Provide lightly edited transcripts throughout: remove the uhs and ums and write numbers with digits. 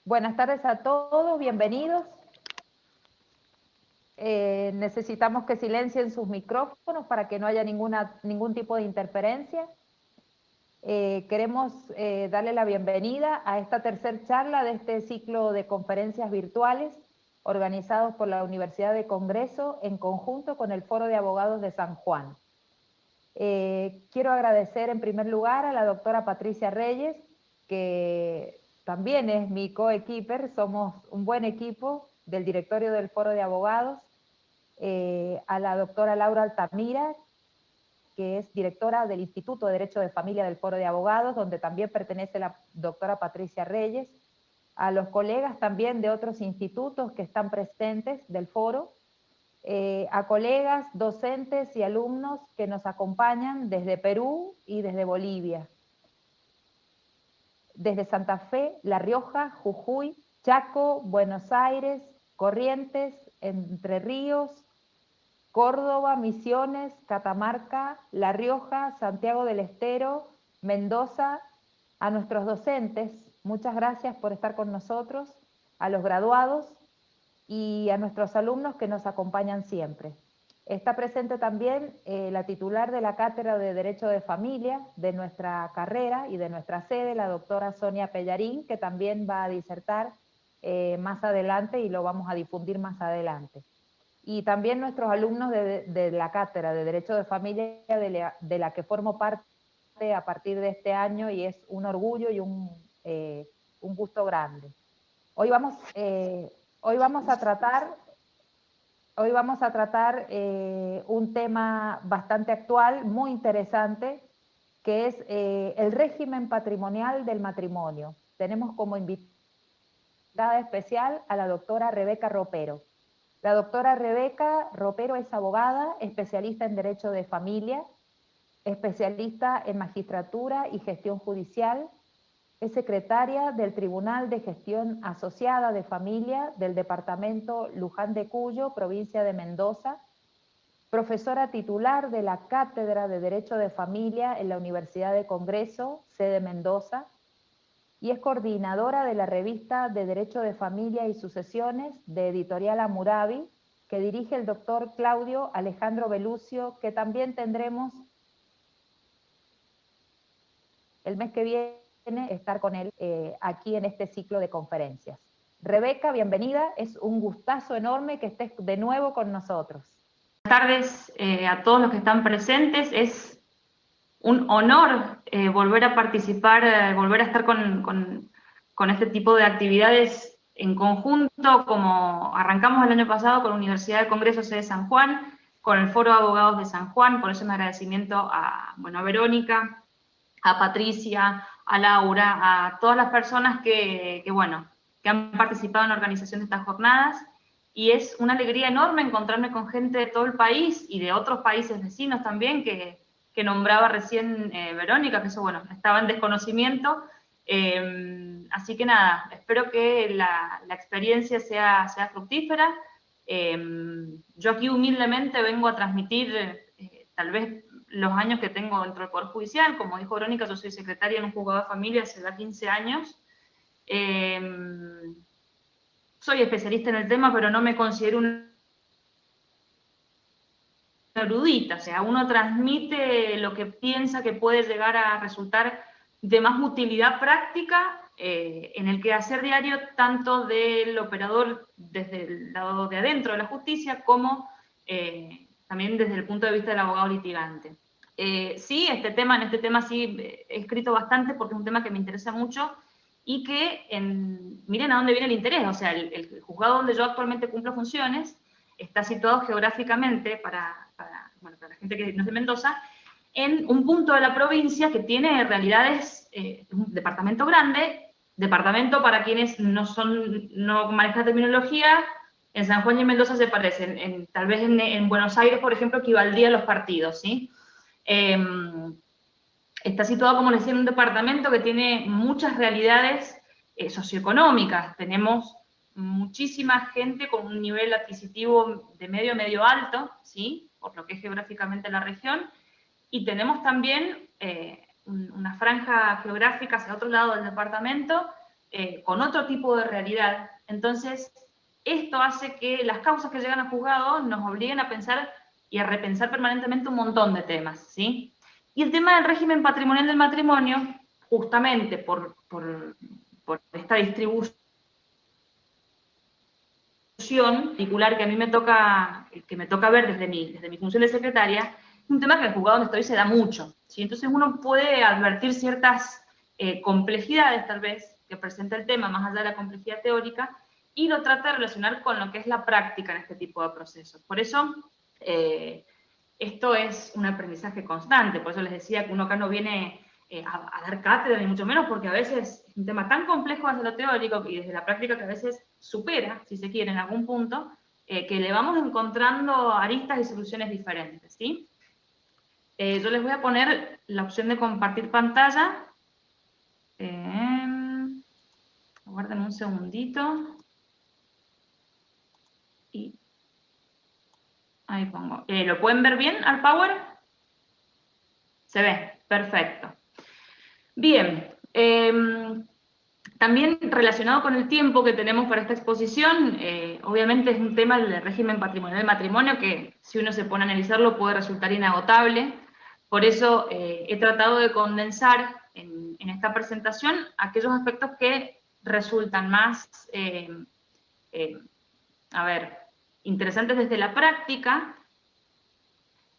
Buenas tardes a todos, bienvenidos. Necesitamos que silencien sus micrófonos para que no haya ningún tipo de interferencia. Queremos darle la bienvenida a esta tercera charla de este ciclo de conferencias virtuales organizados por la Universidad de Congreso en conjunto con el Foro de Abogados de San Juan. Quiero agradecer en primer lugar a la doctora Patricia Reyes, que también es mi coequiper, somos un buen equipo del directorio del Foro de Abogados, a la doctora Laura Altamira, que es directora del Instituto de Derecho de Familia del Foro de Abogados, donde también pertenece la doctora Patricia Reyes, a los colegas también de otros institutos que están presentes del foro, a colegas, docentes y alumnos que nos acompañan desde Perú y desde Bolivia, desde Santa Fe, La Rioja, Jujuy, Chaco, Buenos Aires, Corrientes, Entre Ríos, Córdoba, Misiones, Catamarca, La Rioja, Santiago del Estero, Mendoza, a nuestros docentes, muchas gracias por estar con nosotros, a los graduados y a nuestros alumnos que nos acompañan siempre. Está presente también la titular de la Cátedra de Derecho de Familia de nuestra carrera y de nuestra sede, la doctora Sonia Pellarín, que también va a disertar más adelante y lo vamos a difundir más adelante. Y también nuestros alumnos de la Cátedra de Derecho de Familia, de la que formo parte a partir de este año, y es un orgullo y un gusto grande. Hoy vamos a tratar un tema bastante actual, muy interesante, que es el régimen patrimonial del matrimonio. Tenemos como invitada especial a la doctora Rebeca Ropero. La doctora Rebeca Ropero es abogada, especialista en Derecho de Familia, especialista en Magistratura y Gestión Judicial, es secretaria del Tribunal de Gestión Asociada de Familia del Departamento Luján de Cuyo, provincia de Mendoza, profesora titular de la Cátedra de Derecho de Familia en la Universidad de Congreso, sede Mendoza, y es coordinadora de la revista de Derecho de Familia y Sucesiones de Editorial Hammurabi, que dirige el doctor Claudio Alejandro Belucio, que también tendremos el mes que viene estar con él aquí en este ciclo de conferencias. Rebeca, bienvenida, es un gustazo enorme que estés de nuevo con nosotros. Buenas tardes a todos los que están presentes. Es un honor volver a participar, volver a estar con este tipo de actividades en conjunto, como arrancamos el año pasado con la Universidad de Congreso de San Juan, con el Foro de Abogados de San Juan. Por eso un agradecimiento a Verónica, a Patricia, a Laura, a todas las personas que han participado en la organización de estas jornadas. Y es una alegría enorme encontrarme con gente de todo el país y de otros países vecinos también, que nombraba recién Verónica, que eso, bueno, estaba en desconocimiento. Así que nada, espero que la experiencia sea fructífera. Yo aquí humildemente vengo a transmitir tal vez los años que tengo dentro del Poder Judicial. Como dijo Verónica, yo soy secretaria en un juzgado de familia hace ya 15 años. Soy especialista en el tema, pero no me considero una erudita. O sea, uno transmite lo que piensa que puede llegar a resultar de más utilidad práctica en el quehacer diario, tanto del operador desde el lado de adentro de la justicia, como también desde el punto de vista del abogado litigante. Sí, en este tema sí he escrito bastante porque es un tema que me interesa mucho y que, miren a dónde viene el interés. O sea, el juzgado donde yo actualmente cumplo funciones está situado geográficamente, para la gente que no es de Mendoza, en un punto de la provincia que tiene realidades, un departamento grande, departamento para quienes no manejan terminología. En San Juan y en Mendoza se parecen, tal vez en Buenos Aires, por ejemplo, equivaldría a los partidos, ¿sí? Está situado, como les decía, en un departamento que tiene muchas realidades socioeconómicas. Tenemos muchísima gente con un nivel adquisitivo de medio alto, ¿sí? Por lo que es geográficamente la región, y tenemos también una franja geográfica hacia otro lado del departamento con otro tipo de realidad. Entonces, esto hace que las causas que llegan a juzgado nos obliguen a pensar y a repensar permanentemente un montón de temas, ¿sí? Y el tema del régimen patrimonial del matrimonio, justamente por esta distribución particular que a mí me toca ver desde mi función de secretaria, es un tema que en el juzgado donde estoy se da mucho, ¿sí? Entonces uno puede advertir ciertas complejidades, tal vez, que presenta el tema, más allá de la complejidad teórica, y lo trata de relacionar con lo que es la práctica en este tipo de procesos. Por eso, esto es un aprendizaje constante, por eso les decía que uno acá no viene a dar cátedra, ni mucho menos, porque a veces es un tema tan complejo desde lo teórico y desde la práctica que a veces supera, si se quiere, en algún punto, que le vamos encontrando aristas y soluciones diferentes, ¿sí? Yo les voy a poner la opción de compartir pantalla. Aguarden un segundito. Y ahí pongo. ¿Lo pueden ver bien al Power? Se ve, perfecto. Bien, también relacionado con el tiempo que tenemos para esta exposición, obviamente es un tema del régimen patrimonial del matrimonio que si uno se pone a analizarlo puede resultar inagotable. Por eso he tratado de condensar en esta presentación aquellos aspectos que resultan más, interesantes desde la práctica,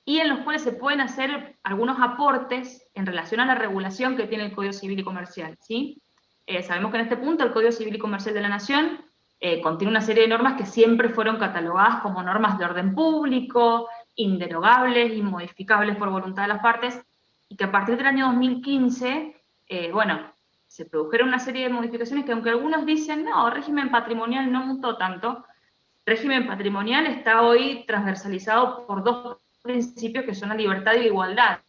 y en los cuales se pueden hacer algunos aportes en relación a la regulación que tiene el Código Civil y Comercial, ¿sí? Sabemos que en este punto el Código Civil y Comercial de la Nación contiene una serie de normas que siempre fueron catalogadas como normas de orden público, inderogables, inmodificables por voluntad de las partes, y que a partir del año 2015, se produjeron una serie de modificaciones que aunque algunos dicen, no, régimen patrimonial no mutó tanto, régimen patrimonial está hoy transversalizado por dos principios que son la libertad y la igualdad.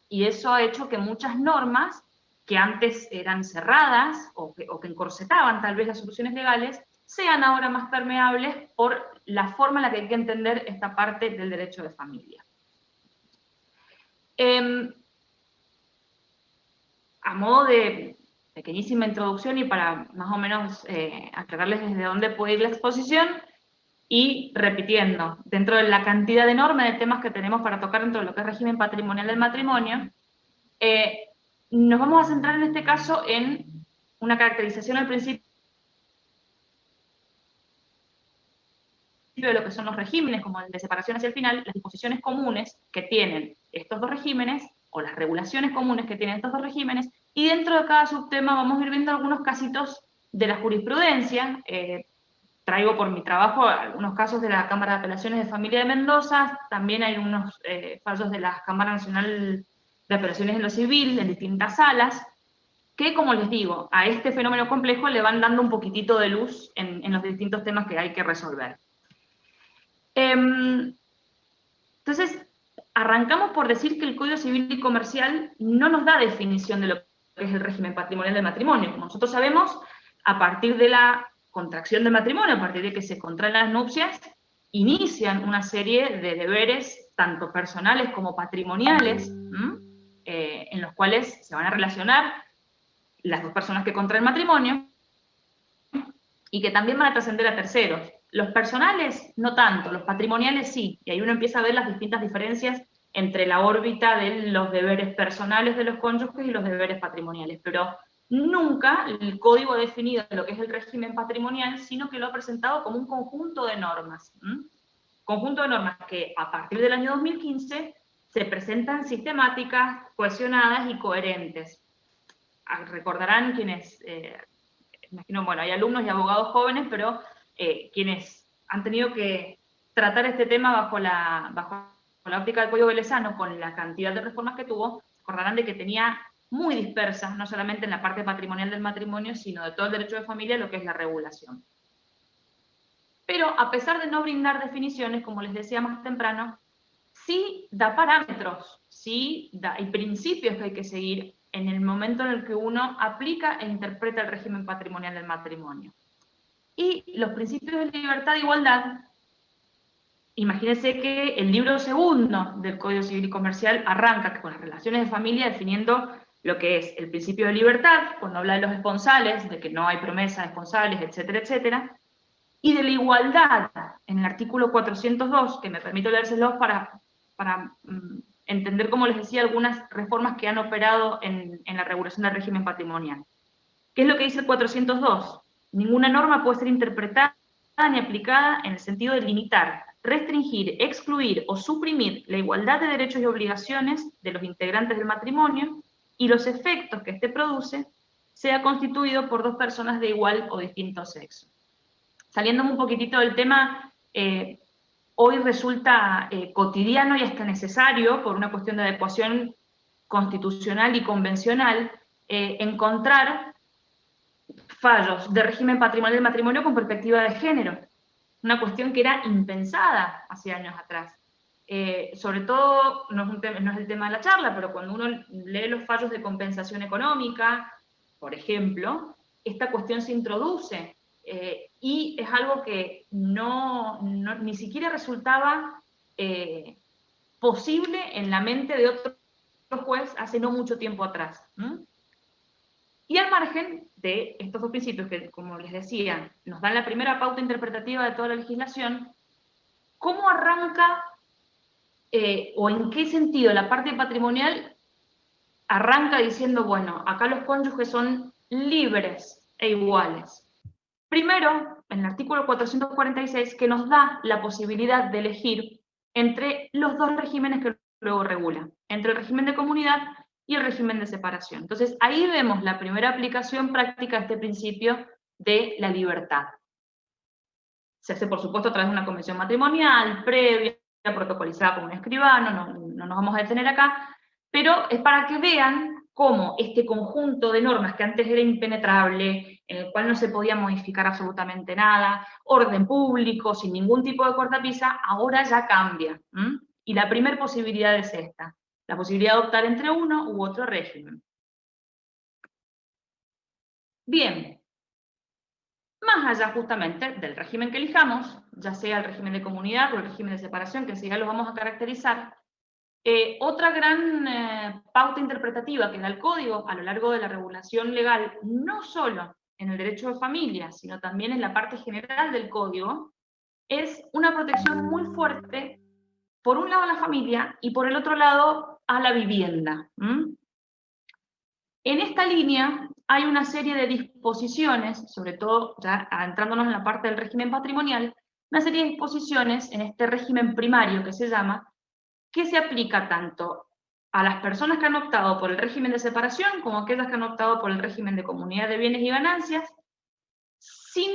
Y eso ha hecho que muchas normas que antes eran cerradas o que encorsetaban tal vez las soluciones legales, sean ahora más permeables por la forma en la que hay que entender esta parte del derecho de familia. A modo de pequeñísima introducción y para más o menos aclararles desde dónde puede ir la exposición, y repitiendo, dentro de la cantidad enorme de temas que tenemos para tocar dentro de lo que es régimen patrimonial del matrimonio, nos vamos a centrar en este caso en una caracterización al principio de lo que son los regímenes, como el de separación hacia el final, las disposiciones comunes que tienen estos dos regímenes, o las regulaciones comunes que tienen estos dos regímenes, y dentro de cada subtema vamos a ir viendo algunos casitos de la jurisprudencia. Traigo por mi trabajo algunos casos de la Cámara de Apelaciones de Familia de Mendoza, también hay unos fallos de la Cámara Nacional de Apelaciones en lo Civil, en distintas salas, que, como les digo, a este fenómeno complejo le van dando un poquitito de luz en los distintos temas que hay que resolver. Entonces, arrancamos por decir que el Código Civil y Comercial no nos da definición de lo que es el régimen patrimonial del matrimonio. Como nosotros sabemos, a partir de la contracción del matrimonio, a partir de que se contraen las nupcias, inician una serie de deberes, tanto personales como patrimoniales, en los cuales se van a relacionar las dos personas que contraen matrimonio, y que también van a trascender a terceros. Los personales no tanto, los patrimoniales sí, y ahí uno empieza a ver las distintas diferencias entre la órbita de los deberes personales de los cónyuges y los deberes patrimoniales, pero nunca el código ha definido lo que es el régimen patrimonial, sino que lo ha presentado como un conjunto de normas. Conjunto de normas que a partir del año 2015 se presentan sistemáticas, cohesionadas y coherentes. Recordarán quienes, imagino, bueno, hay alumnos y abogados jóvenes, pero quienes han tenido que tratar este tema bajo la óptica del Código Velezano, con la cantidad de reformas que tuvo, recordarán de que tenía muy dispersas, no solamente en la parte patrimonial del matrimonio, sino de todo el derecho de familia, lo que es la regulación. Pero a pesar de no brindar definiciones, como les decía más temprano, sí da parámetros, sí hay principios que hay que seguir en el momento en el que uno aplica e interpreta el régimen patrimonial del matrimonio. Y los principios de libertad e igualdad, imagínense que el libro segundo del Código Civil y Comercial arranca con las relaciones de familia definiendo lo que es el principio de libertad, cuando habla de los esponsales, de que no hay promesas esponsales, etcétera, etcétera, y de la igualdad, en el artículo 402, que me permito leérselos para entender, como les decía, algunas reformas que han operado en la regulación del régimen patrimonial. ¿Qué es lo que dice el 402? Ninguna norma puede ser interpretada ni aplicada en el sentido de limitar, restringir, excluir o suprimir la igualdad de derechos y obligaciones de los integrantes del matrimonio y los efectos que éste produce, sea constituido por dos personas de igual o distinto sexo. Saliéndome un poquitito del tema, hoy resulta cotidiano y hasta necesario, por una cuestión de adecuación constitucional y convencional, encontrar fallos de régimen patrimonial del matrimonio con perspectiva de género, una cuestión que era impensada hace años atrás. Sobre todo, no es el tema de la charla, pero cuando uno lee los fallos de compensación económica, por ejemplo, esta cuestión se introduce y es algo que ni siquiera resultaba posible en la mente de otro juez hace no mucho tiempo atrás. Y al margen de estos dos principios que, como les decía, nos dan la primera pauta interpretativa de toda la legislación, ¿cómo arranca o en qué sentido la parte patrimonial arranca diciendo, bueno, acá los cónyuges son libres e iguales? Primero, en el artículo 446, que nos da la posibilidad de elegir entre los dos regímenes que luego regula, entre el régimen de comunidad y el régimen de separación. Entonces, ahí vemos la primera aplicación práctica de este principio de la libertad. Se hace, por supuesto, a través de una convención matrimonial, previa, protocolizada por un escribano, no nos vamos a detener acá, pero es para que vean cómo este conjunto de normas que antes era impenetrable, en el cual no se podía modificar absolutamente nada, orden público, sin ningún tipo de cortapisa, ahora ya cambia. Y la primera posibilidad es esta, la posibilidad de optar entre uno u otro régimen. Bien, más allá justamente del régimen que elijamos, ya sea el régimen de comunidad o el régimen de separación, que enseguida lo vamos a caracterizar, otra gran pauta interpretativa que da el Código a lo largo de la regulación legal, no solo en el derecho de familia, sino también en la parte general del Código, es una protección muy fuerte, por un lado a la familia y por el otro lado a la vivienda. En esta línea hay una serie de disposiciones, sobre todo ya adentrándonos en la parte del régimen patrimonial, una serie de disposiciones en este régimen primario que se llama, que se aplica tanto a las personas que han optado por el régimen de separación como a aquellas que han optado por el régimen de comunidad de bienes y ganancias, sin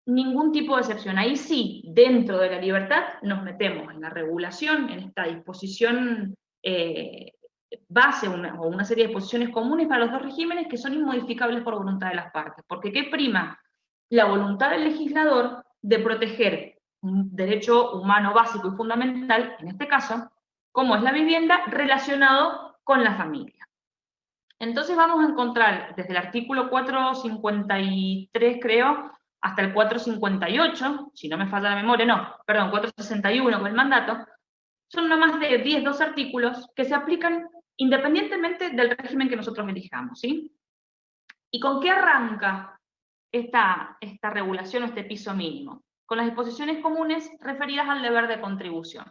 ningún tipo de excepción. Ahí sí, dentro de la libertad, nos metemos en la regulación, en esta disposición base o una serie de disposiciones comunes para los dos regímenes que son inmodificables por voluntad de las partes. Porque ¿qué prima? La voluntad del legislador de proteger un derecho humano básico y fundamental, en este caso, como es la vivienda, relacionado con la familia. Entonces vamos a encontrar desde el artículo 453, creo, hasta el 458, si no me falla la memoria, no, perdón, 461 con el mandato, son no más de 10, 12 artículos que se aplican independientemente del régimen que nosotros elijamos, ¿sí? ¿Y con qué arranca esta regulación o este piso mínimo? Con las disposiciones comunes referidas al deber de contribución.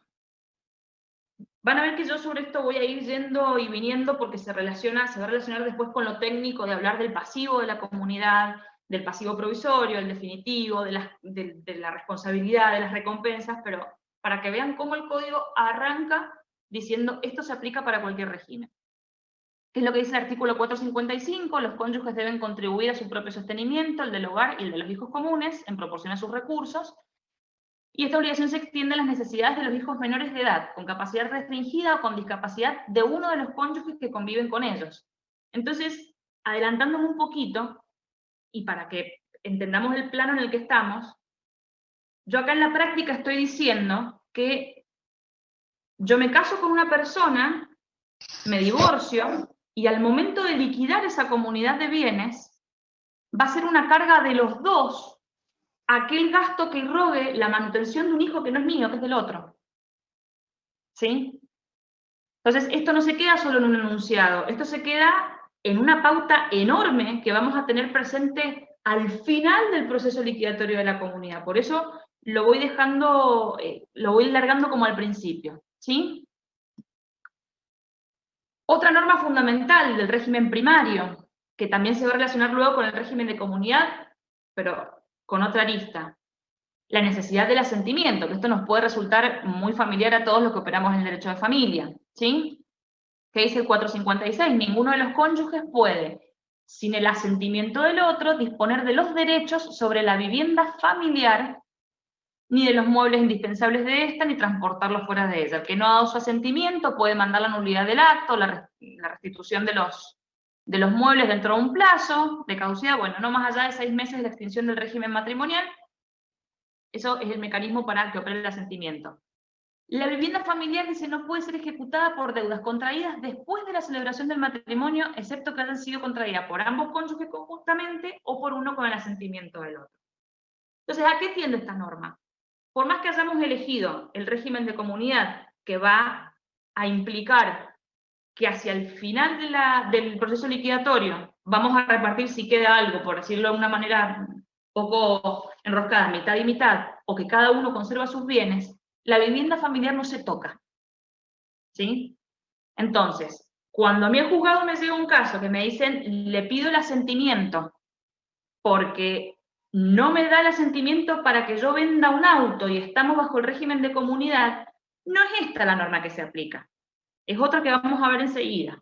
Van a ver que yo sobre esto voy a ir yendo y viniendo porque se va a relacionar después con lo técnico de hablar del pasivo de la comunidad, del pasivo provisorio, el definitivo, de la responsabilidad, de las recompensas, pero para que vean cómo el código arranca diciendo esto se aplica para cualquier régimen. ¿Qué es lo que dice el artículo 455? Los cónyuges deben contribuir a su propio sostenimiento, el del hogar y el de los hijos comunes, en proporción a sus recursos, y esta obligación se extiende a las necesidades de los hijos menores de edad, con capacidad restringida o con discapacidad de uno de los cónyuges que conviven con ellos. Entonces, adelantándome un poquito, y para que entendamos el plano en el que estamos, yo acá en la práctica estoy diciendo que yo me caso con una persona, me divorcio, y al momento de liquidar esa comunidad de bienes, va a ser una carga de los dos aquel gasto que irrogue la manutención de un hijo que no es mío, que es del otro. ¿Sí? Entonces, esto no se queda solo en un enunciado, esto se queda en una pauta enorme que vamos a tener presente al final del proceso liquidatorio de la comunidad. Por eso lo voy dejando, lo voy largando como al principio, ¿sí? Otra norma fundamental del régimen primario, que también se va a relacionar luego con el régimen de comunidad, pero con otra arista. La necesidad del asentimiento, que esto nos puede resultar muy familiar a todos los que operamos en el derecho de familia, ¿sí? ¿Qué dice el 456? Ninguno de los cónyuges puede, sin el asentimiento del otro, disponer de los derechos sobre la vivienda familiar, ni de los muebles indispensables de esta, ni transportarlos fuera de ella. El que no ha dado su asentimiento puede mandar la nulidad del acto, la restitución de los muebles dentro de un plazo de caducidad, bueno, no más allá de 6 meses de la extinción del régimen matrimonial. Eso es el mecanismo para que opere el asentimiento. La vivienda familiar, dice, no puede ser ejecutada por deudas contraídas después de la celebración del matrimonio, excepto que hayan sido contraídas por ambos cónyuges conjuntamente o por uno con el asentimiento del otro. Entonces, ¿a qué tiende esta norma? Por más que hayamos elegido el régimen de comunidad, que va a implicar que hacia el final del proceso liquidatorio vamos a repartir si queda algo, por decirlo de una manera un poco enroscada, mitad y mitad, o que cada uno conserva sus bienes, la vivienda familiar no se toca, ¿sí? Entonces, cuando a mí el juzgado me llega un caso que me dicen, le pido el asentimiento, porque no me da el asentimiento para que yo venda un auto y estamos bajo el régimen de comunidad, no es esta la norma que se aplica, es otra que vamos a ver enseguida.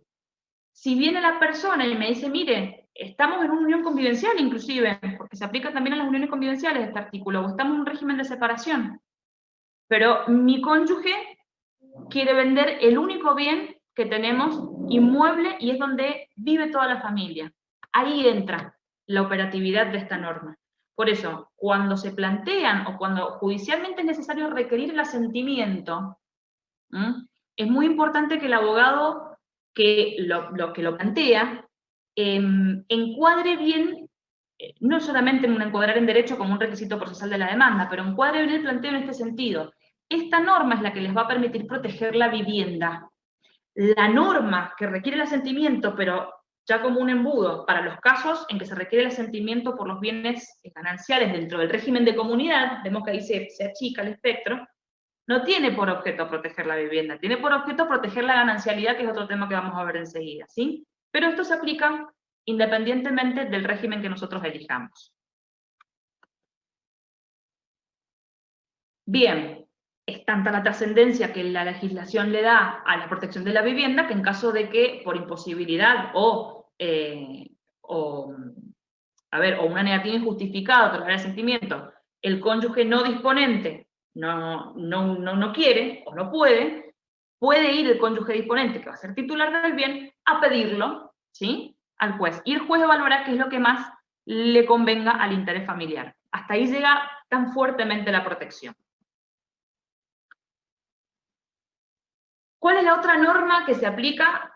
Si viene la persona y me dice, mire, estamos en una unión convivencial inclusive, porque se aplica también a las uniones convivenciales este artículo, o estamos en un régimen de separación, pero mi cónyuge quiere vender el único bien que tenemos inmueble y es donde vive toda la familia. Ahí entra la operatividad de esta norma. Por eso, cuando se plantean o cuando judicialmente es necesario requerir el asentimiento, es muy importante que el abogado que lo plantea encuadre bien, no solamente en un encuadrar en derecho como un requisito procesal de la demanda, pero encuadre bien el planteo en este sentido. Esta norma es la que les va a permitir proteger la vivienda. La norma que requiere el asentimiento, pero ya como un embudo, para los casos en que se requiere el asentimiento por los bienes gananciales dentro del régimen de comunidad, vemos que ahí se achica el espectro, no tiene por objeto proteger la vivienda, tiene por objeto proteger la ganancialidad, que es otro tema que vamos a ver enseguida, ¿sí? Pero esto se aplica independientemente del régimen que nosotros elijamos. Bien, es tanta la trascendencia que la legislación le da a la protección de la vivienda que en caso de que por imposibilidad o una negativa injustificada a otorgar el asentimiento, el cónyuge no disponente no quiere o no puede ir el cónyuge disponente, que va a ser titular del bien, a pedirlo, ¿sí?, al juez. Y el juez evaluará qué es lo que más le convenga al interés familiar. Hasta ahí llega tan fuertemente la protección. ¿Cuál es la otra norma que se aplica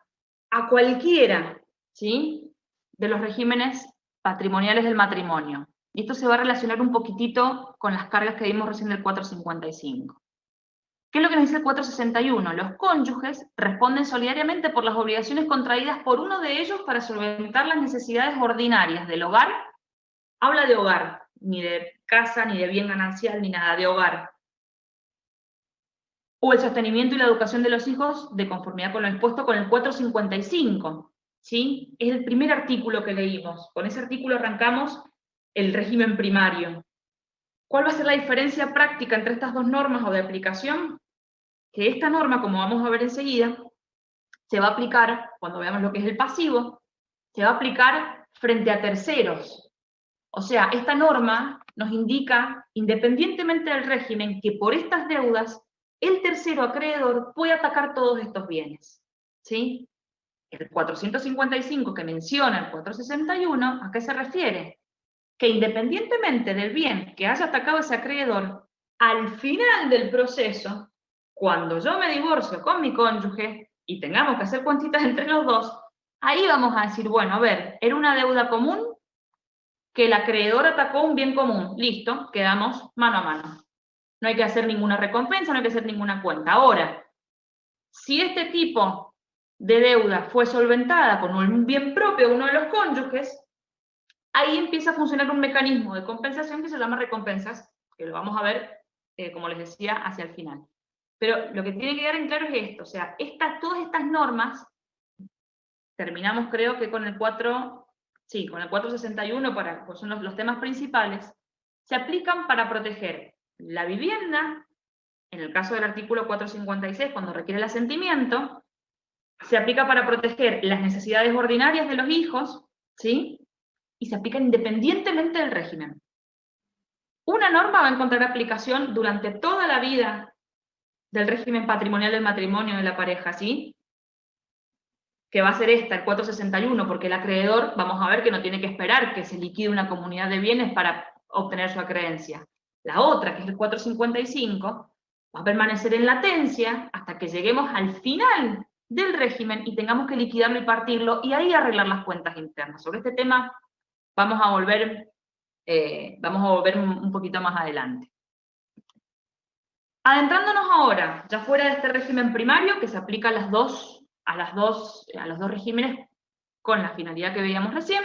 a cualquiera, ¿sí?, de los regímenes patrimoniales del matrimonio? Y esto se va a relacionar un poquitito con las cargas que vimos recién del 455. ¿Qué es lo que nos dice el 461? Los cónyuges responden solidariamente por las obligaciones contraídas por uno de ellos para solventar las necesidades ordinarias del hogar. Habla de hogar, ni de casa, ni de bien ganancial, ni nada, de hogar. O el sostenimiento y la educación de los hijos de conformidad con lo expuesto con el 455, ¿sí? Es el primer artículo que leímos. Con ese artículo arrancamos el régimen primario. ¿Cuál va a ser la diferencia práctica entre estas dos normas o de aplicación? Que esta norma, como vamos a ver enseguida, se va a aplicar, cuando veamos lo que es el pasivo, se va a aplicar frente a terceros. O sea, esta norma nos indica, independientemente del régimen, que por estas deudas el tercero acreedor puede atacar todos estos bienes, ¿sí? El 455 que menciona el 461, ¿a qué se refiere? Que independientemente del bien que haya atacado ese acreedor, al final del proceso, cuando yo me divorcio con mi cónyuge y tengamos que hacer cuentitas entre los dos, ahí vamos a decir, bueno, a ver, era una deuda común que el acreedor atacó un bien común, listo, quedamos mano a mano. No hay que hacer ninguna recompensa, no hay que hacer ninguna cuenta. Ahora, si este tipo de deuda fue solventada con un bien propio de uno de los cónyuges, ahí empieza a funcionar un mecanismo de compensación que se llama recompensas, que lo vamos a ver, como les decía, hacia el final. Pero lo que tiene que quedar en claro es esto, o sea, todas estas normas, terminamos creo que con el 461, pues son los temas principales, se aplican para proteger la vivienda, en el caso del artículo 456, cuando requiere el asentimiento, se aplica para proteger las necesidades ordinarias de los hijos, ¿sí? Y se aplica independientemente del régimen. Una norma va a encontrar aplicación durante toda la vida del régimen patrimonial del matrimonio de la pareja, ¿sí? Que va a ser esta, el 461, porque el acreedor, vamos a ver que no tiene que esperar que se liquide una comunidad de bienes para obtener su acreencia. La otra, que es el 455, va a permanecer en latencia hasta que lleguemos al final del régimen y tengamos que liquidarlo y partirlo, y ahí arreglar las cuentas internas. Sobre este tema vamos a volver un poquito más adelante. Adentrándonos ahora, ya fuera de este régimen primario, que se aplica a los dos regímenes con la finalidad que veíamos recién,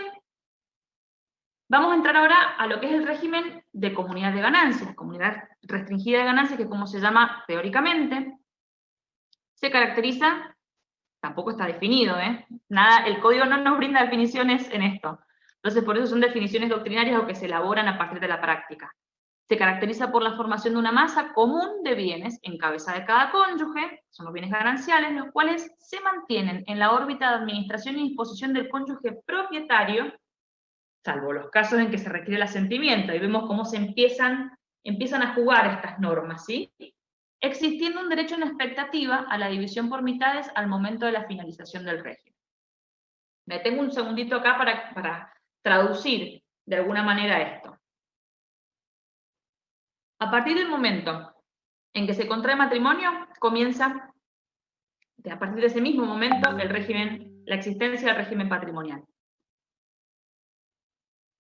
vamos a entrar ahora a lo que es el régimen de comunidad de ganancias, comunidad restringida de ganancias, que como se llama teóricamente, se caracteriza, tampoco está definido, nada, el código no nos brinda definiciones en esto, entonces por eso son definiciones doctrinarias o que se elaboran a partir de la práctica. Se caracteriza por la formación de una masa común de bienes en cabeza de cada cónyuge, son los bienes gananciales, los cuales se mantienen en la órbita de administración y disposición del cónyuge propietario, salvo los casos en que se requiere el asentimiento, y vemos cómo se empiezan a jugar estas normas, ¿sí? Existiendo un derecho en expectativa a la división por mitades al momento de la finalización del régimen. Me detengo un segundito acá para traducir de alguna manera esto. A partir del momento en que se contrae matrimonio, comienza, a partir de ese mismo momento, la existencia del régimen patrimonial.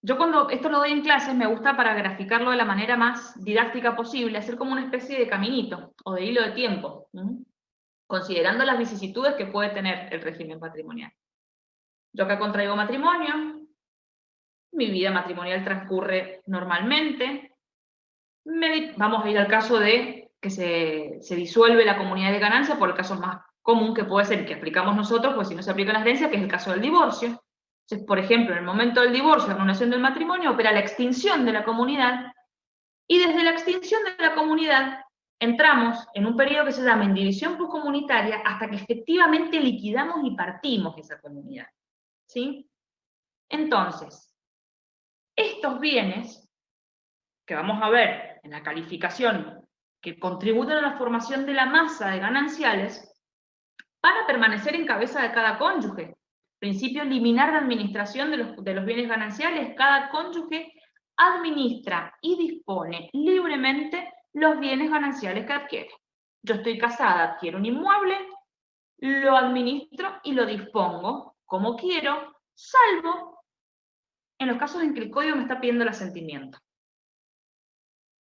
Yo cuando esto lo doy en clases, me gusta, para graficarlo de la manera más didáctica posible, hacer como una especie de caminito o de hilo de tiempo, considerando las vicisitudes que puede tener el régimen patrimonial. Yo acá contraigo matrimonio, mi vida matrimonial transcurre normalmente, vamos a ir al caso de que se disuelve la comunidad de ganancia, por el caso más común que puede ser, que aplicamos nosotros, pues si no se aplican las herencias, que es el caso del divorcio. Entonces, por ejemplo, en el momento del divorcio, la anulación del matrimonio, opera la extinción de la comunidad, y desde la extinción de la comunidad entramos en un periodo que se llama indivisión poscomunitaria hasta que efectivamente liquidamos y partimos esa comunidad, ¿sí? Entonces, estos bienes que vamos a ver en la calificación, que contribuyen a la formación de la masa de gananciales, van a permanecer en cabeza de cada cónyuge. Principio liminar de administración de los bienes gananciales. Cada cónyuge administra y dispone libremente los bienes gananciales que adquiere. Yo estoy casada, adquiero un inmueble, lo administro y lo dispongo como quiero, salvo en los casos en que el código me está pidiendo el asentimiento.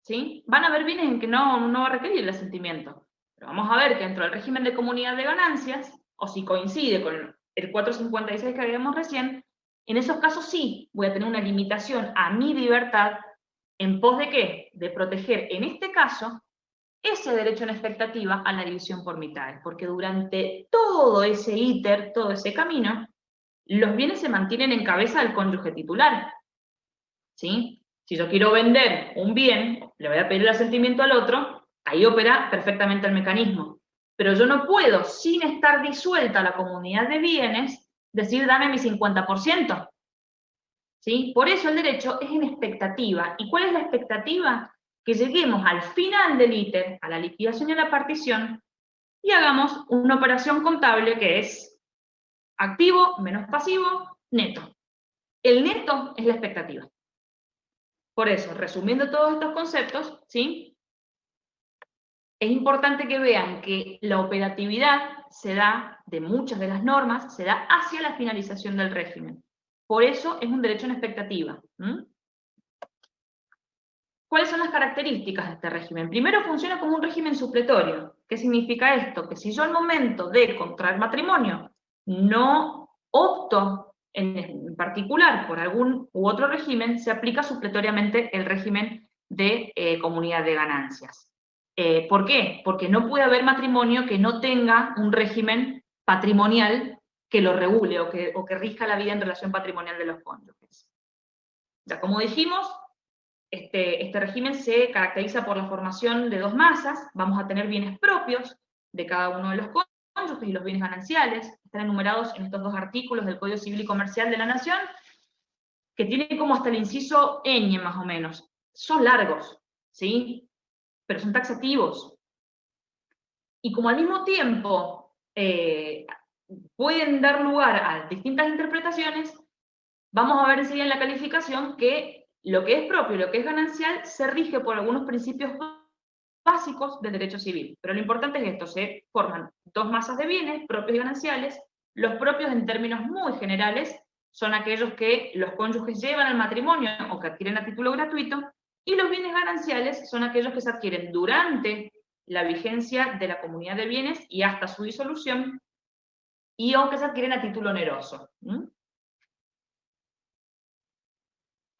¿Sí? Van a haber bienes en que no va a requerir el asentimiento. Pero vamos a ver que dentro del régimen de comunidad de ganancias, o si coincide con el 456 que habíamos recién, en esos casos sí voy a tener una limitación a mi libertad, ¿en pos de qué? De proteger, en este caso, ese derecho en expectativa a la división por mitades, porque durante todo ese íter, todo ese camino, los bienes se mantienen en cabeza del cónyuge titular, ¿sí? Si yo quiero vender un bien, le voy a pedir el asentimiento al otro, ahí opera perfectamente el mecanismo. Pero yo no puedo, sin estar disuelta la comunidad de bienes, decir dame mi 50%. ¿Sí? Por eso el derecho es en expectativa. ¿Y cuál es la expectativa? Que lleguemos al final del íter, a la liquidación y a la partición, y hagamos una operación contable que es activo menos pasivo, neto. El neto es la expectativa. Por eso, resumiendo todos estos conceptos, ¿sí? Es importante que vean que la operatividad se da, de muchas de las normas, se da hacia la finalización del régimen. Por eso es un derecho en expectativa. ¿Cuáles son las características de este régimen? Primero, funciona como un régimen supletorio. ¿Qué significa esto? Que si yo al momento de contraer matrimonio no opto en particular por algún u otro régimen, se aplica supletoriamente el régimen de comunidad de ganancias. ¿Por qué? Porque no puede haber matrimonio que no tenga un régimen patrimonial que lo regule o que rija la vida en relación patrimonial de los cónyuges. Ya como dijimos, este régimen se caracteriza por la formación de dos masas. Vamos a tener bienes propios de cada uno de los cónyuges y los bienes gananciales. Están enumerados en estos dos artículos del Código Civil y Comercial de la Nación, que tienen como hasta el inciso ñ más o menos. Son largos, ¿sí? Pero son taxativos. Y como al mismo tiempo pueden dar lugar a distintas interpretaciones, vamos a ver enseguida en la calificación que lo que es propio y lo que es ganancial se rige por algunos principios básicos del derecho civil. Pero lo importante es esto: se forman dos masas de bienes, propios y gananciales. Los propios, en términos muy generales, son aquellos que los cónyuges llevan al matrimonio o que adquieren a título gratuito, y los bienes gananciales son aquellos que se adquieren durante la vigencia de la comunidad de bienes y hasta su disolución, y o que se adquieren a título oneroso.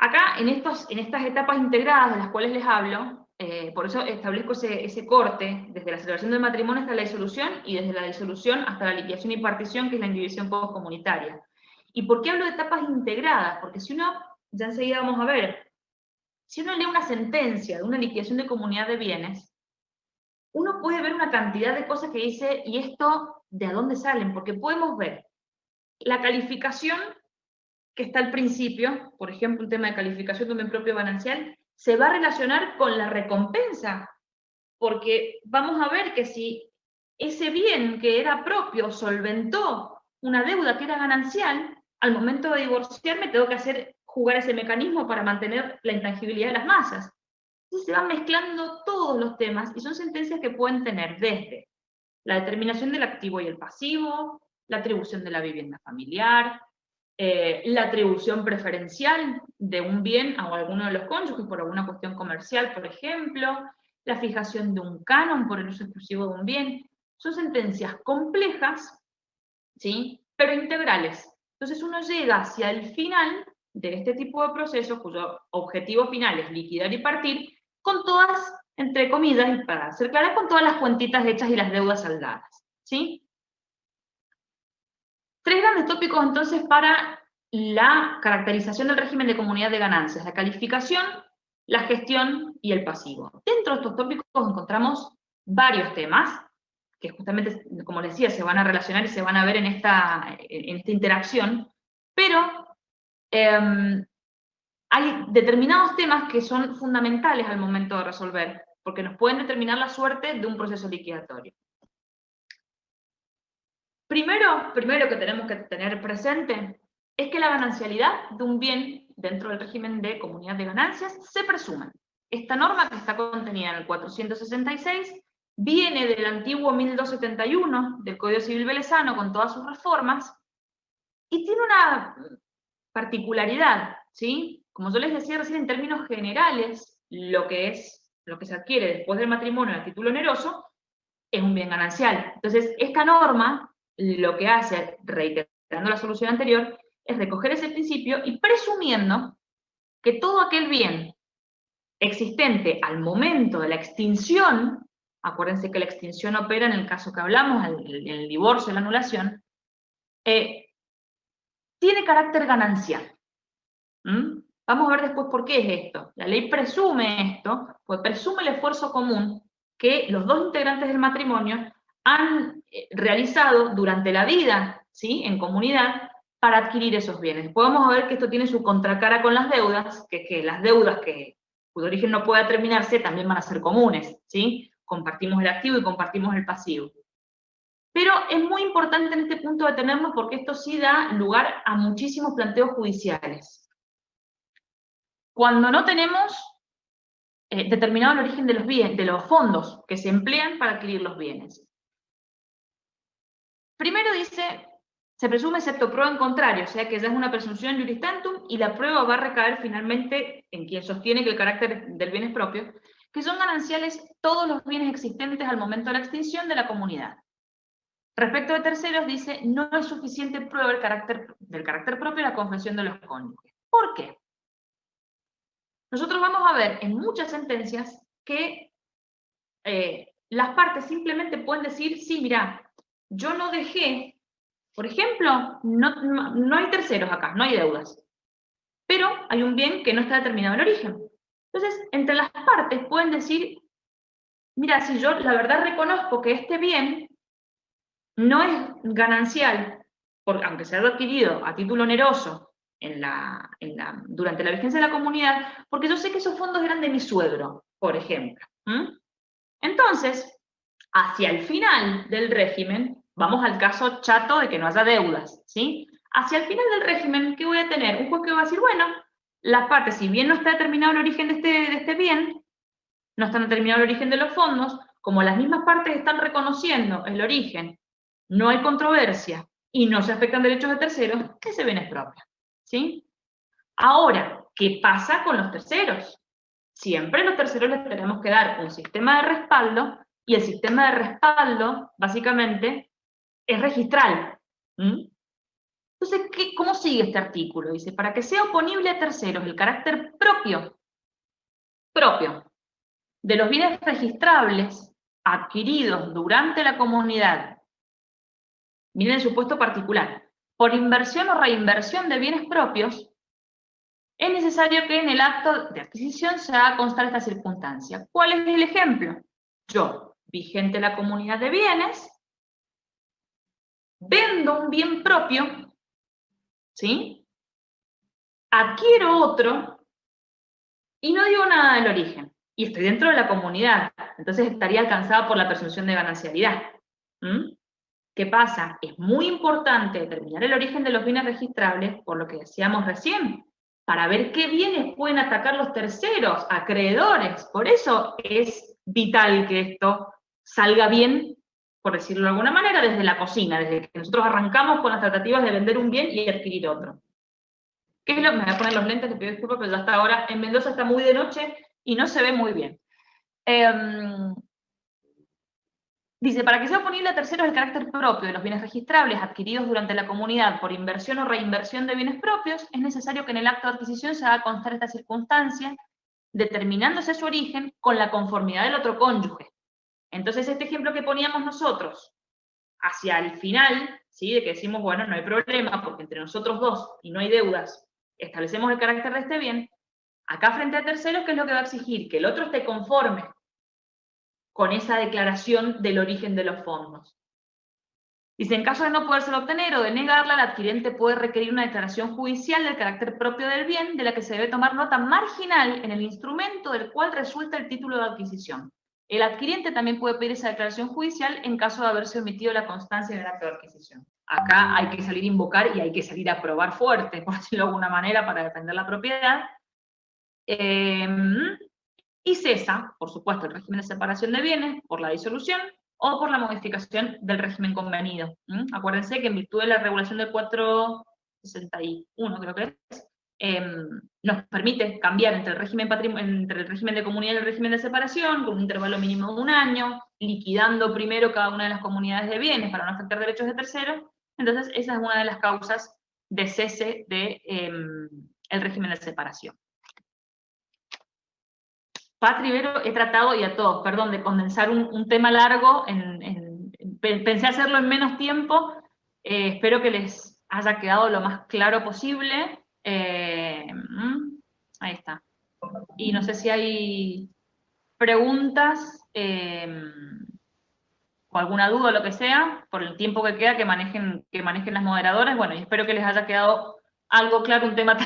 Acá, en estas etapas integradas de las cuales les hablo, por eso establezco ese corte, desde la celebración del matrimonio hasta la disolución, y desde la disolución hasta la liquidación y partición, que es la indivisión postcomunitaria. ¿Y por qué hablo de etapas integradas? Porque si uno, ya enseguida vamos a ver, si uno lee una sentencia de una liquidación de comunidad de bienes, uno puede ver una cantidad de cosas que dice, ¿y esto de a dónde salen? Porque podemos ver la calificación que está al principio, por ejemplo, un tema de calificación de un bien propio ganancial, se va a relacionar con la recompensa, porque vamos a ver que si ese bien que era propio solventó una deuda que era ganancial, al momento de divorciarme tengo que jugar ese mecanismo para mantener la intangibilidad de las masas. Entonces se van mezclando todos los temas, y son sentencias que pueden tener desde la determinación del activo y el pasivo, la atribución de la vivienda familiar, la atribución preferencial de un bien a alguno de los cónyuges por alguna cuestión comercial, por ejemplo, la fijación de un canon por el uso exclusivo de un bien. Son sentencias complejas, ¿sí?, pero integrales. Entonces uno llega hacia el final de este tipo de procesos, cuyo objetivo final es liquidar y partir, con todas, entre comillas, y para ser clara, con todas las cuentitas hechas y las deudas saldadas, ¿sí? Tres grandes tópicos entonces para la caracterización del régimen de comunidad de ganancias: la calificación, la gestión y el pasivo. Dentro de estos tópicos encontramos varios temas que justamente, como les decía, se van a relacionar y se van a ver en esta interacción, pero hay determinados temas que son fundamentales al momento de resolver, porque nos pueden determinar la suerte de un proceso liquidatorio. Primero que tenemos que tener presente es que la ganancialidad de un bien dentro del régimen de comunidad de ganancias se presume. Esta norma, que está contenida en el 466, viene del antiguo 1271 del Código Civil Velezano con todas sus reformas, y tiene una particularidad, ¿sí? Como yo les decía recién, en términos generales, lo que se adquiere después del matrimonio a título oneroso es un bien ganancial. Entonces, esta norma lo que hace, reiterando la solución anterior, es recoger ese principio y presumiendo que todo aquel bien existente al momento de la extinción, acuérdense que la extinción opera en el caso que hablamos, en el divorcio, la anulación, tiene carácter ganancial. Vamos a ver después por qué es esto. La ley presume esto, pues presume el esfuerzo común que los dos integrantes del matrimonio han realizado durante la vida, ¿sí?, en comunidad, para adquirir esos bienes. Podemos ver que esto tiene su contracara con las deudas, que las deudas cuyo origen no pueda terminarse también van a ser comunes, ¿sí? Compartimos el activo y compartimos el pasivo. Pero es muy importante en este punto detenernos, porque esto sí da lugar a muchísimos planteos judiciales. Cuando no tenemos determinado el origen de los bienes, de los fondos que se emplean para adquirir los bienes. Primero dice, se presume excepto prueba en contrario, o sea que ya es una presunción juris tantum, y la prueba va a recaer finalmente en quien sostiene que el carácter del bien es propio, que son gananciales todos los bienes existentes al momento de la extinción de la comunidad. Respecto de terceros, dice, no es suficiente prueba del carácter propio de la confesión de los cónyuges. ¿Por qué? Nosotros vamos a ver en muchas sentencias que las partes simplemente pueden decir, sí, mira, yo no dejé, por ejemplo, no hay terceros acá, no hay deudas, pero hay un bien que no está determinado el origen. Entonces, entre las partes pueden decir, mira, si yo la verdad reconozco que este bien no es ganancial, aunque se haya adquirido a título oneroso durante la vigencia de la comunidad, porque yo sé que esos fondos eran de mi suegro, por ejemplo. Entonces, hacia el final del régimen, vamos al caso chato de que no haya deudas, ¿sí? Hacia el final del régimen, ¿qué voy a tener? Un juez que va a decir, bueno, las partes, si bien no está determinado el origen de este bien, no está determinado el origen de los fondos, como las mismas partes están reconociendo el origen, no hay controversia y no se afectan derechos de terceros, ese bien es propio, ¿sí? Ahora, ¿qué pasa con los terceros? Siempre los terceros les tenemos que dar un sistema de respaldo, y el sistema de respaldo, básicamente, es registral. Entonces, ¿cómo sigue este artículo? Dice, para que sea oponible a terceros el carácter propio de los bienes registrables adquiridos durante la comunidad, miren el supuesto particular, por inversión o reinversión de bienes propios, es necesario que en el acto de adquisición se haga constar esta circunstancia. ¿Cuál es el ejemplo? Yo, vigente la comunidad de bienes, vendo un bien propio, ¿sí? Adquiero otro y no digo nada del origen. Y estoy dentro de la comunidad, entonces estaría alcanzada por la presunción de ganancialidad. ¿Qué pasa? Es muy importante determinar el origen de los bienes registrables, por lo que decíamos recién, para ver qué bienes pueden atacar los terceros, acreedores. Por eso es vital que esto salga bien, por decirlo de alguna manera, desde la cocina, desde que nosotros arrancamos con las tratativas de vender un bien y adquirir otro. ¿Qué es lo que me voy a poner los lentes? Les pido disculpas, pero ya hasta ahora en Mendoza está muy de noche y no se ve muy bien. Dice, para que sea oponible a terceros el carácter propio de los bienes registrables adquiridos durante la comunidad por inversión o reinversión de bienes propios, es necesario que en el acto de adquisición se haga constar esta circunstancia, determinándose su origen con la conformidad del otro cónyuge. Entonces, este ejemplo que poníamos nosotros, hacia el final, ¿sí? De que decimos, bueno, no hay problema, porque entre nosotros dos, y no hay deudas, establecemos el carácter de este bien, acá frente a terceros, ¿qué es lo que va a exigir? Que el otro esté conforme con esa declaración del origen de los fondos. Dice, en caso de no podérselo obtener o de negarla, el adquirente puede requerir una declaración judicial del carácter propio del bien, de la que se debe tomar nota marginal en el instrumento del cual resulta el título de adquisición. El adquirente también puede pedir esa declaración judicial en caso de haberse omitido la constancia del acto de adquisición. Acá hay que salir a invocar y hay que salir a probar fuerte, por decirlo de alguna manera, para defender la propiedad. Y cesa, por supuesto, el régimen de separación de bienes por la disolución o por la modificación del régimen convenido. Acuérdense que en virtud de la regulación del 461, creo que es, nos permite cambiar entre el régimen de comunidad y el régimen de separación, con un intervalo mínimo de 1 año, liquidando primero cada una de las comunidades de bienes para no afectar derechos de terceros. Entonces, esa es una de las causas de cese del régimen de separación. Patri, Vero, he tratado, y a todos, perdón, de condensar un tema largo, pensé hacerlo en menos tiempo, espero que les haya quedado lo más claro posible. Ahí está. Y no sé si hay preguntas o alguna duda o lo que sea, por el tiempo que queda, que manejen las moderadoras. Bueno, y espero que les haya quedado algo claro, un tema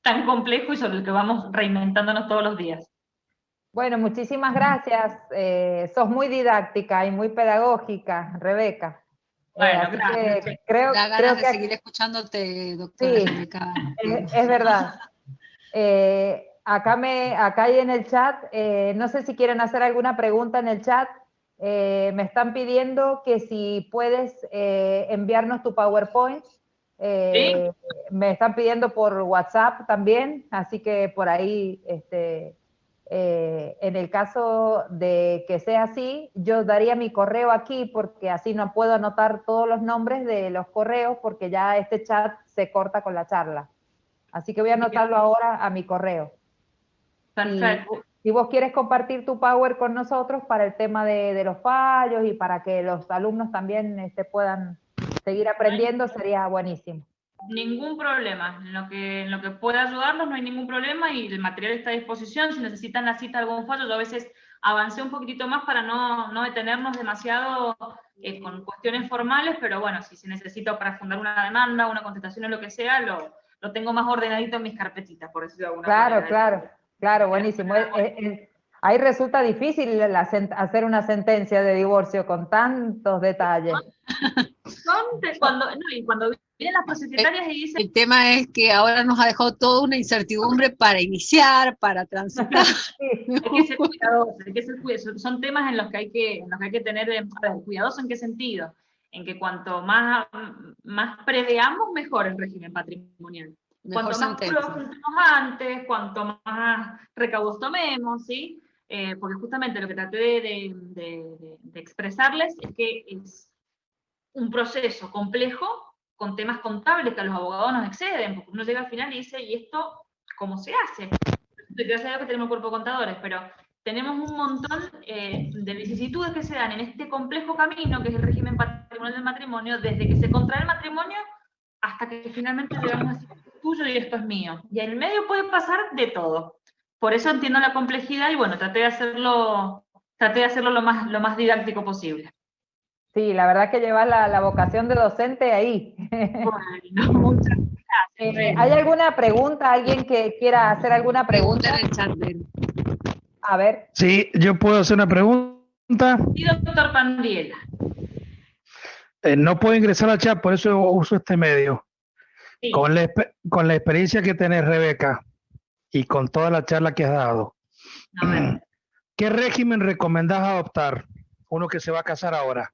tan complejo y sobre el que vamos reinventándonos todos los días. Bueno, muchísimas gracias. Sos muy didáctica y muy pedagógica, Rebeca. Bueno, gracias. Creo que de seguir escuchándote, doctora Rebeca. Es verdad. Acá hay en el chat, no sé si quieren hacer alguna pregunta en el chat. Me están pidiendo que si puedes enviarnos tu PowerPoint. ¿Sí? Me están pidiendo por WhatsApp también, así que por ahí En el caso de que sea así, yo daría mi correo aquí porque así no puedo anotar todos los nombres de los correos porque ya este chat se corta con la charla. Así que voy a anotarlo ahora a mi correo. Perfecto. Si vos quieres compartir tu Power con nosotros para el tema de los fallos y para que los alumnos también puedan seguir aprendiendo, sería buenísimo. Ningún problema. En lo que pueda ayudarlos no hay ningún problema y el material está a disposición. Si necesitan la cita algún fallo, yo a veces avancé un poquitito más para no detenernos demasiado con cuestiones formales, pero bueno, si se necesita para fundar una demanda, una contestación o lo que sea, lo tengo más ordenadito en mis carpetitas, por decirlo de alguna manera. Claro, buenísimo. Ahí resulta difícil hacer una sentencia de divorcio con tantos detalles. Cuando vienen las prosecretarias y dicen... El tema es que ahora nos ha dejado toda una incertidumbre para iniciar, para transitar. Hay que ser cuidadosos, son temas en los que hay que tener, cuidadosos. ¿En qué sentido? En que cuanto más preveamos, mejor el régimen patrimonial. Cuanto más pruebas juntemos antes, cuanto más recaudos tomemos, ¿sí? Porque justamente lo que traté de expresarles es que es un proceso complejo con temas contables que a los abogados nos exceden, porque uno llega al final y dice, ¿y esto cómo se hace? Gracias a Dios que tenemos cuerpo de contadores, pero tenemos un montón de vicisitudes que se dan en este complejo camino que es el régimen patrimonial del matrimonio, desde que se contrae el matrimonio hasta que finalmente llegamos a decir, esto es tuyo y esto es mío. Y en el medio puede pasar de todo. Por eso entiendo la complejidad y bueno, traté de hacerlo lo más didáctico posible. Sí, la verdad que llevas la vocación de docente ahí. Bueno, muchas gracias. ¿Hay alguna pregunta? ¿Alguien que quiera hacer alguna pregunta? En el chat. A ver. Sí, yo puedo hacer una pregunta. Sí, doctor Pandiela. No puedo ingresar al chat, por eso uso este medio. Sí. Con la experiencia que tenés, Rebeca, y con toda la charla que has dado, ¿qué régimen recomendás adoptar? Uno que se va a casar ahora.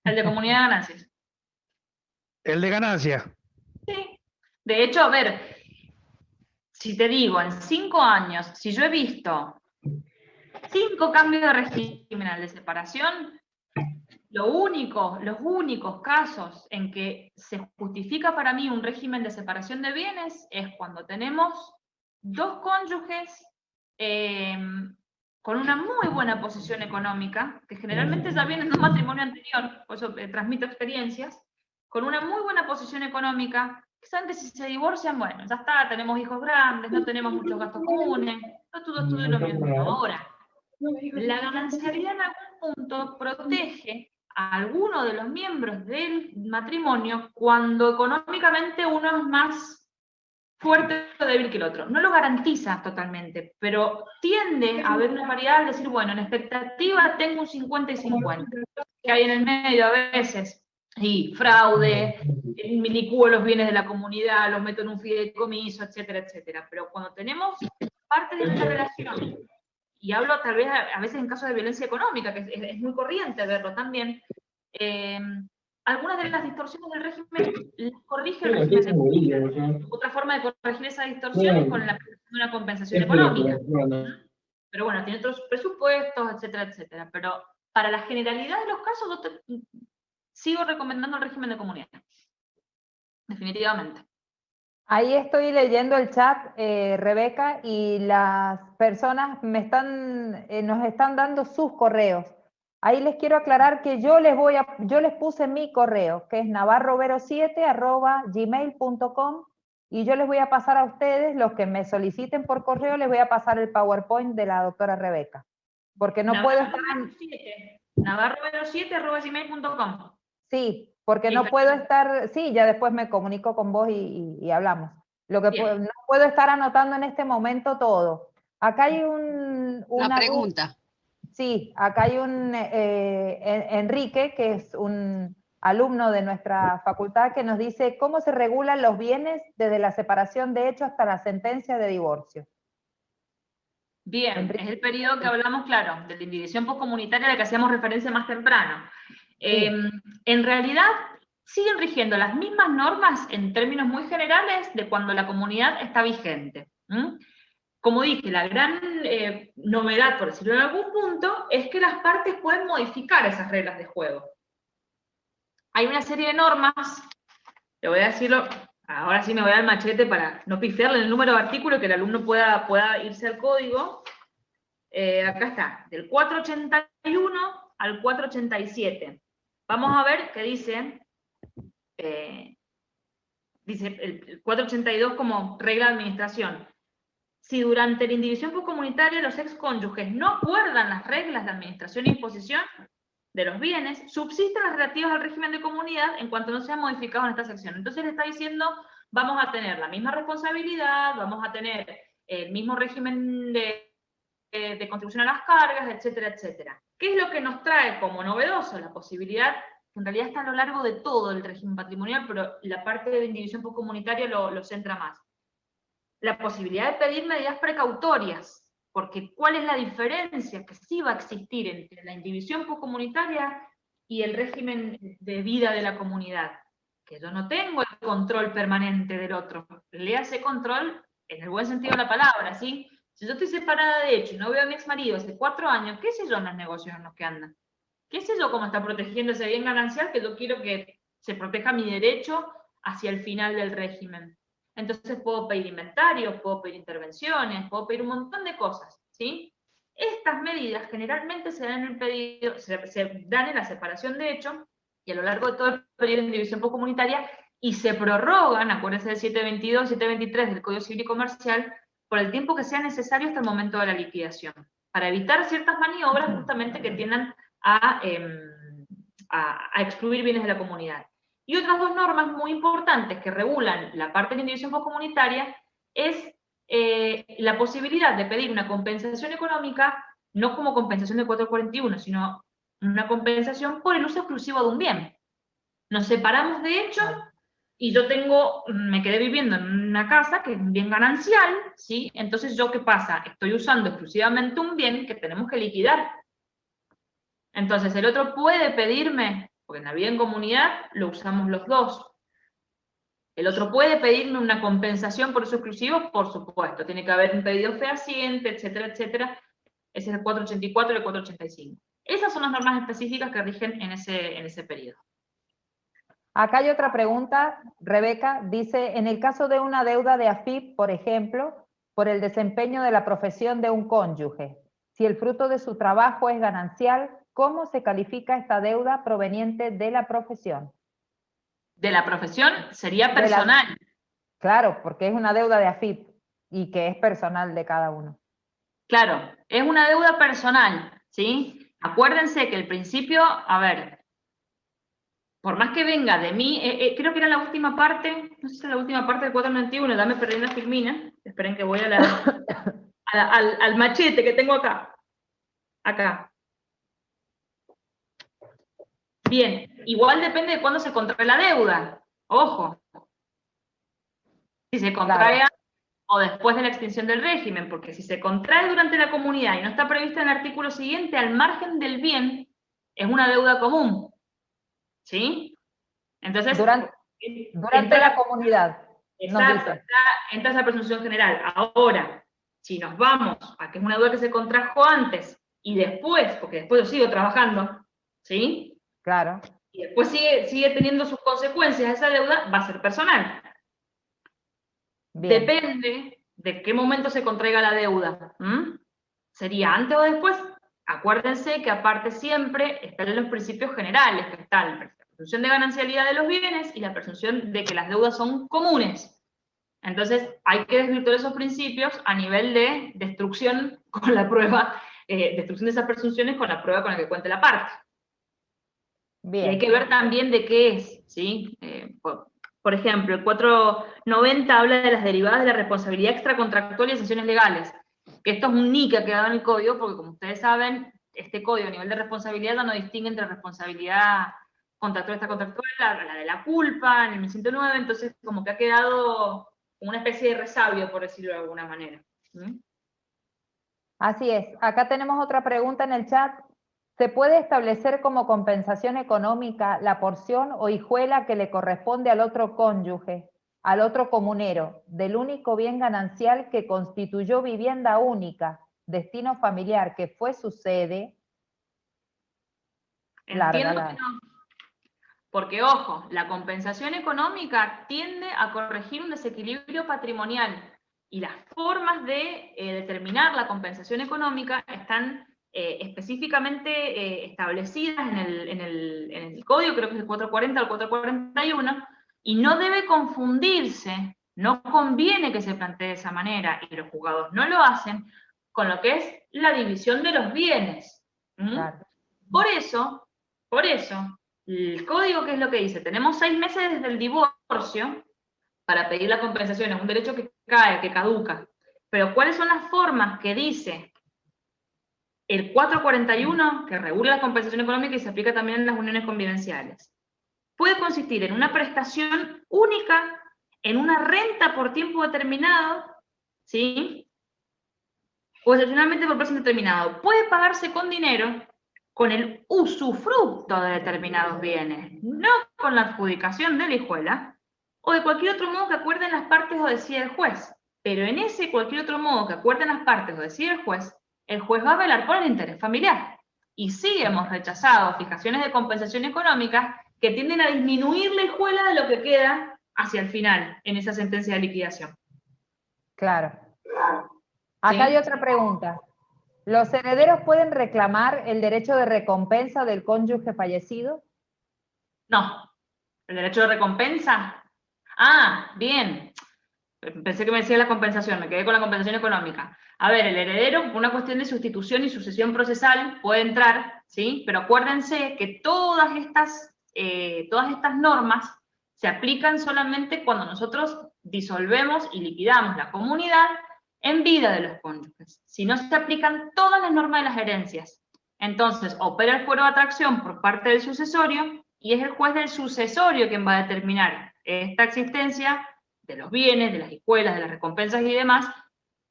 El de comunidad de ganancias. ¿El de ganancias? Sí. De hecho, a ver, si te digo, en 5 años, si yo he visto 5 cambios de régimen de separación, los únicos casos en que se justifica para mí un régimen de separación de bienes es cuando tenemos 2 cónyuges con una muy buena posición económica, que generalmente ya vienen de un matrimonio anterior, por eso transmito experiencias, con una muy buena posición económica, que saben que si se divorcian, bueno, ya está, tenemos hijos grandes, no tenemos muchos gastos comunes, todo es lo mismo. Ahora, la ganancialidad en algún punto protege a alguno de los miembros del matrimonio cuando económicamente uno es más fuerte o débil que el otro. No lo garantiza totalmente, pero tiende a haber una variedad, decir, bueno, en expectativa tengo un 50 y 50, que hay en el medio a veces, y fraude, licuo los bienes de la comunidad, los meto en un fideicomiso, etcétera, etcétera. Pero cuando tenemos parte de esta relación, y hablo tal vez a veces en casos de violencia económica, que es muy corriente verlo también, algunas de las distorsiones del régimen las corrige el régimen de comunidad. Otra forma de corregir esa distorsión es con la prestación de una compensación económica. Pero bueno, tiene otros presupuestos, etcétera, etcétera. Pero para la generalidad de los casos, yo sigo recomendando el régimen de comunidad. Definitivamente. Ahí estoy leyendo el chat, Rebeca, y las personas nos están dando sus correos. Ahí les quiero aclarar que yo les puse mi correo, que es navarrovero7@gmail.com, y yo les voy a pasar a ustedes, los que me soliciten por correo, les voy a pasar el PowerPoint de la doctora Rebeca. Porque no puedo estar... navarrovero7@gmail.com. Sí, porque no puedo estar... Sí, ya después me comunico con vos y hablamos. No puedo estar anotando en este momento todo. Acá hay una pregunta. Sí, acá hay un Enrique, que es un alumno de nuestra facultad, que nos dice cómo se regulan los bienes desde la separación de hecho hasta la sentencia de divorcio. Bien, Enrique. Es el periodo que hablamos, claro, de la indivisión poscomunitaria a la que hacíamos referencia más temprano. Sí. En realidad, siguen rigiendo las mismas normas en términos muy generales de cuando la comunidad está vigente. como dije, la gran novedad, por decirlo en algún punto, es que las partes pueden modificar esas reglas de juego. Hay una serie de normas, te voy a decirlo, ahora sí me voy al machete para no pifiarle el número de artículo, que el alumno pueda irse al código. Acá está, del 481 al 487. Vamos a ver qué dice, dice el 482 como regla de administración. Si durante la indivisión comunitaria los excónyuges no acuerdan las reglas de administración e imposición de los bienes, subsisten las relativas al régimen de comunidad en cuanto no sean modificados en esta sección. Entonces le está diciendo, vamos a tener la misma responsabilidad, vamos a tener el mismo régimen de contribución a las cargas, etcétera, etcétera. ¿Qué es lo que nos trae como novedoso? La posibilidad, que en realidad está a lo largo de todo el régimen patrimonial, pero la parte de indivisión comunitaria lo centra más. La posibilidad de pedir medidas precautorias, porque ¿cuál es la diferencia que sí va a existir entre la indivisión comunitaria y el régimen de vida de la comunidad? Que yo no tengo el control permanente del otro, le hace control en el buen sentido de la palabra, ¿sí? Si yo estoy separada de hecho y no veo a mi ex marido hace 4 años, ¿qué sé yo en los negocios en los que andan? ¿Qué sé yo cómo está protegiendo ese bien ganancial que yo quiero que se proteja mi derecho hacia el final del régimen? Entonces puedo pedir inventarios, puedo pedir intervenciones, puedo pedir un montón de cosas, ¿sí? Estas medidas generalmente se dan en el pedido, se dan en la separación de hecho, y a lo largo de todo el periodo de indivisión comunitaria, y se prorrogan, acuérdense del 722, 723 del Código Civil y Comercial, por el tiempo que sea necesario hasta el momento de la liquidación, para evitar ciertas maniobras justamente que tiendan a excluir bienes de la comunidad. Y otras dos normas muy importantes que regulan la parte de la indivisión comunitaria es la posibilidad de pedir una compensación económica, no como compensación de 441, sino una compensación por el uso exclusivo de un bien. Nos separamos de hecho, y yo me quedé viviendo en una casa que es un bien ganancial, ¿sí? Entonces, ¿yo qué pasa? Estoy usando exclusivamente un bien que tenemos que liquidar. Entonces, el otro puede pedirme, porque en la vida en comunidad lo usamos los dos. El otro puede pedirme una compensación por uso exclusivo, por supuesto. Tiene que haber un pedido fehaciente, etcétera, etcétera. Ese es el 484 y el 485. Esas son las normas específicas que rigen en ese periodo. Acá hay otra pregunta, Rebeca, dice, en el caso de una deuda de AFIP, por ejemplo, por el desempeño de la profesión de un cónyuge, si el fruto de su trabajo es ganancial, ¿cómo se califica esta deuda proveniente de la profesión? De la profesión sería personal. Claro, porque es una deuda de AFIP y que es personal de cada uno. Claro, es una deuda personal, ¿sí? Acuérdense que el principio, a ver, por más que venga de mí, creo que era la última parte, no sé si era la última parte del 491, dame perdí la filmina, esperen que voy al machete que tengo acá. Acá. Bien, igual depende de cuándo se contrae la deuda, ojo. Si se contrae Claro. o después de la extinción del régimen, porque si se contrae durante la comunidad y no está prevista en el artículo siguiente, al margen del bien, es una deuda común. ¿Sí? Entonces, durante la comunidad. Exacto, entra esa presunción general. Ahora, si nos vamos a que es una deuda que se contrajo antes y después, porque después yo sigo trabajando, ¿sí? Claro. Y después sigue teniendo sus consecuencias esa deuda, va a ser personal. Bien. Depende de qué momento se contraiga la deuda. ¿Sería antes o después? Acuérdense que aparte siempre están los principios generales, que están la presunción de ganancialidad de los bienes y la presunción de que las deudas son comunes. Entonces hay que desvirtuar esos principios a nivel de destrucción con la prueba, destrucción de esas presunciones con la prueba con la que cuente la parte. Bien. Y hay que ver también de qué es, ¿sí? Por ejemplo, el 490 habla de las derivadas de la responsabilidad extracontractual y de sanciones legales. Que esto es un ni que ha quedado en el código, porque como ustedes saben, este código a nivel de responsabilidad ya no distingue entre responsabilidad contractual y extracontractual, la de la culpa, en el 1109, entonces como que ha quedado como una especie de resabio, por decirlo de alguna manera. Así es. Acá tenemos otra pregunta en el chat. ¿Se puede establecer como compensación económica la porción o hijuela que le corresponde al otro cónyuge al otro comunero del único bien ganancial que constituyó vivienda única, destino familiar, que fue su sede. Entiendo que no. Porque, ojo, la compensación económica tiende a corregir un desequilibrio patrimonial y las formas de determinar la compensación económica están específicamente establecidas en el código, creo que es el 440 al 441, y no debe confundirse, no conviene que se plantee de esa manera, y los juzgados no lo hacen, con lo que es la división de los bienes. Claro. Por eso, el código, ¿qué es lo que dice? Tenemos 6 meses desde el divorcio para pedir la compensación, es un derecho que cae, que caduca. Pero ¿cuáles son las formas que dice el 441, que regula la compensación económica y se aplica también en las uniones convivenciales? Puede consistir en una prestación única, en una renta por tiempo determinado, ¿sí? O excepcionalmente por precio determinado. Puede pagarse con dinero, con el usufructo de determinados bienes, no con la adjudicación de la hijuela, o de cualquier otro modo que acuerden las partes o decida el juez. Pero en ese cualquier otro modo que acuerden las partes o decida el juez va a velar por el interés familiar. Y sí hemos rechazado fijaciones de compensación económica que tienden a disminuir la hijuela de lo que queda hacia el final, en esa sentencia de liquidación. Claro. Acá hay otra pregunta. ¿Los herederos pueden reclamar el derecho de recompensa del cónyuge fallecido? No. ¿El derecho de recompensa? Ah, bien. Pensé que me decía la compensación, me quedé con la compensación económica. A ver, el heredero, por una cuestión de sustitución y sucesión procesal, puede entrar, ¿sí? Pero acuérdense que todas estas normas se aplican solamente cuando nosotros disolvemos y liquidamos la comunidad en vida de los cónyuges. Si no, se aplican todas las normas de las herencias. Entonces, opera el fuero de atracción por parte del sucesorio y es el juez del sucesorio quien va a determinar esta existencia de los bienes, de las hijuelas, de las recompensas y demás,